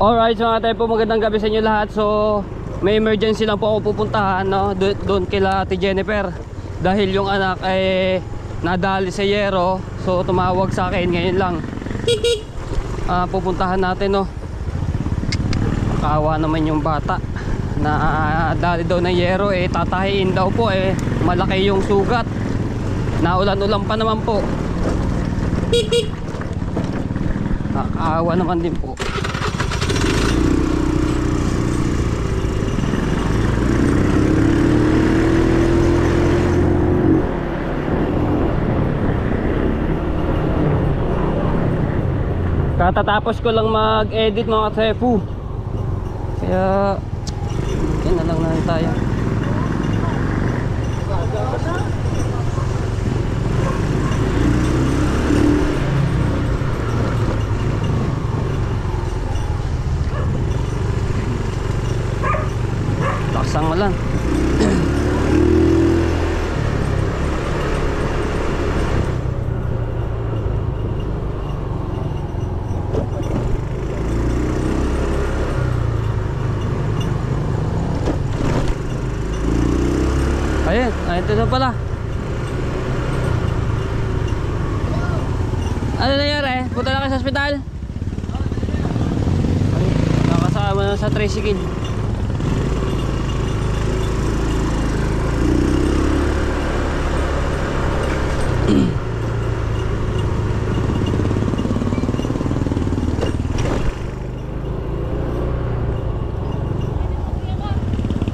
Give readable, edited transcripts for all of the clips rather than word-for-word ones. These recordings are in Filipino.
Alright, so mga po, magandang gabi sa inyo lahat. So may emergency lang po ako pupuntahan, no? Doon kila Ate Jennifer. Dahil yung anak ay nadali sa yero. So tumawag sa akin ngayon lang. Pupuntahan natin, no? Kaawa naman yung bata na dali daw ng yero. Tatahiin daw po, malaki yung sugat. Naulan-ulan pa naman po. Kaawa naman din po. Katatapos ko lang mag-edit mga katepu. Kaya yan na lang natin tayo. Laksang mo lang. Ayun, ito na pala. Ano nangyari? Punta na kayo sa ospital? Nakasama na sa tricycle.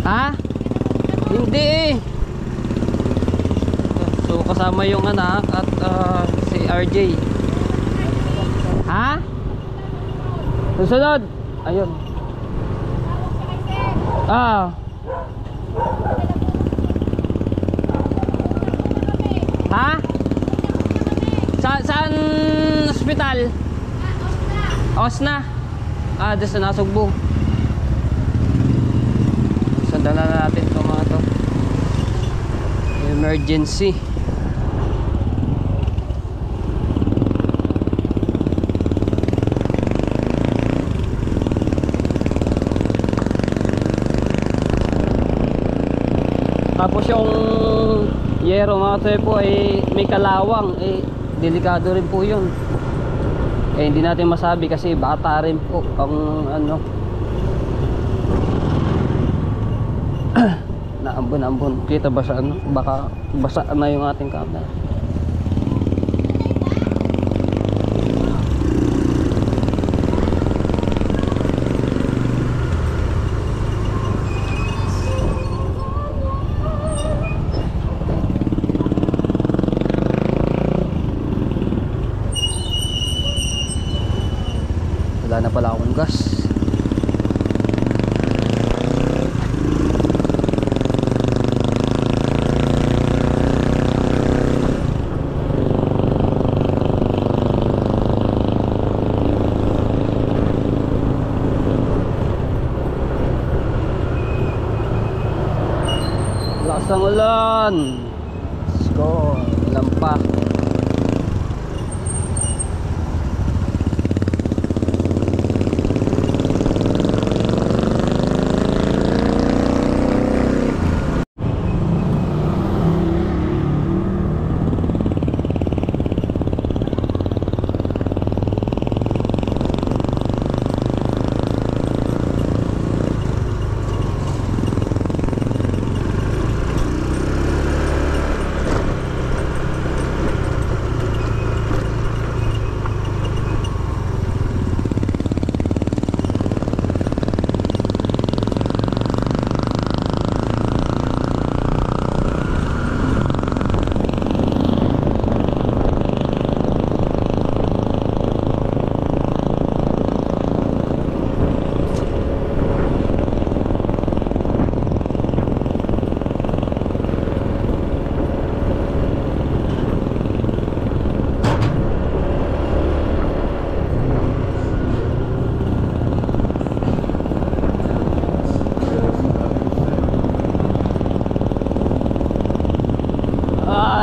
Ha? Hindi eh. So kasama yung anak at si RJ. Ha? Susunod. Ayun. Ha? Saan ospital? Osna. Doon sa Nasugbu. Sundan na natin ito mga to. Emergency. Tapos yung yero mga tepo ay may kalawang, delikado rin po yun. Hindi natin masabi kasi bata rin po ang ano. Naambon-ambon. Kita ba sa ano? Baka basa na yung ating camera. Wala na pala akong gas. Lakas ng ulan. Let's go. Lampak.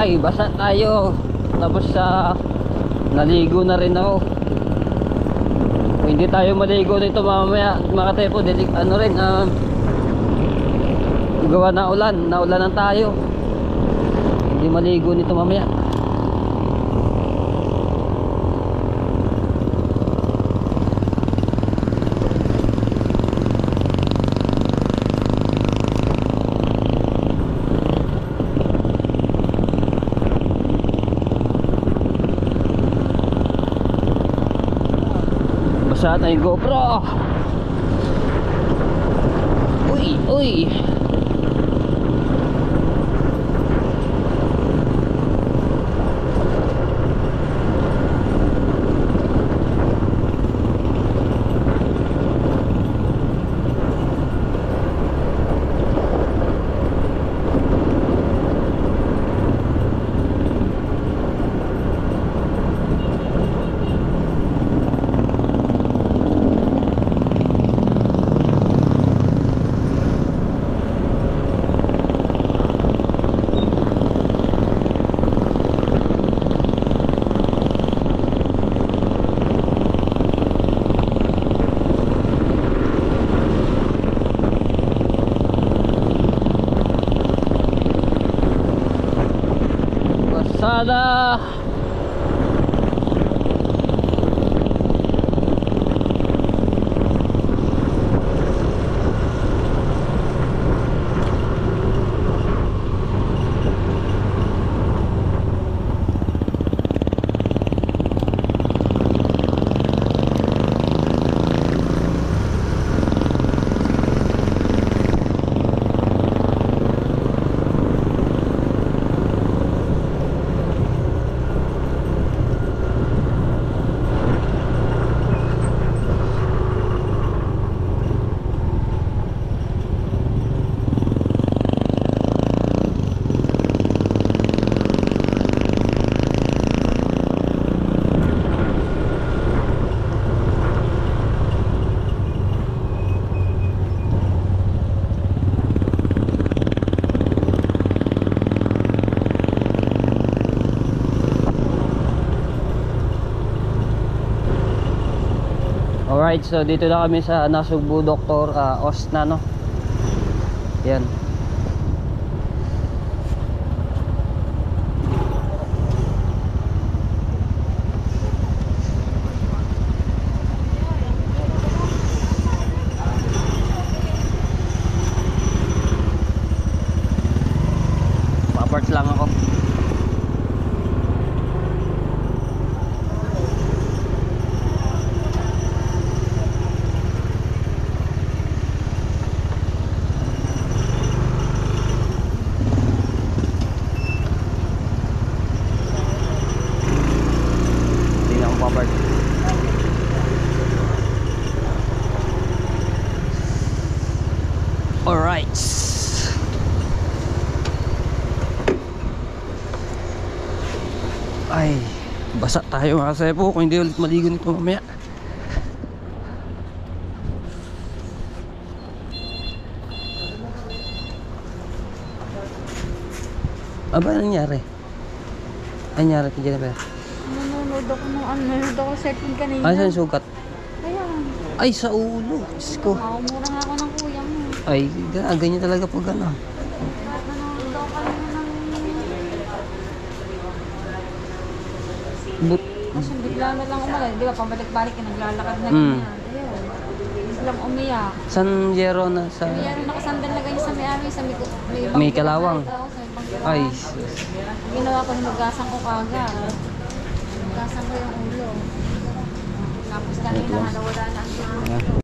Ay, basa tayo. Tapos naligo na rin ako. hindi tayo maligo nito mamaya mga tepo. Ano rin, gawa na ulan, naulanan tayo. Hindi maligo nito mamaya. Basa na yung GoPro. Uy, uy. Basada. Alright, so dito na kami sa Nasugbu Dr. Osna, no? Yan. Paparts lang ako. Alright. Ay, basa tayo mga sepo kung hindi ulit maligo nito mamaya. Aba, anong nangyari? Anong nangyari kay Jennifer? Nanonood ako ng nanonood ako cellphone kanina. Ay, saan sugat? Kaya, Ay, sa ulo. Diyos ko. makumura nga ako ng kuya mo. Ay, ganyan talaga pag ano. Nanonood ako kanina ng... Kasi bigla na lang umagal. Di ba, pabalik-balik ka, naglalakad na ganyan. Ayun. Biglang umiyak. San Jero na sa... Kaya nakasandal na ganyan sa may-ari, sa May kalawang. Oo, sa may bangkita. Ay, Ang ginawa ko, hinugasan ko kagad. Hinugasan ko yung ulo. Tapos kanina, nawala na ang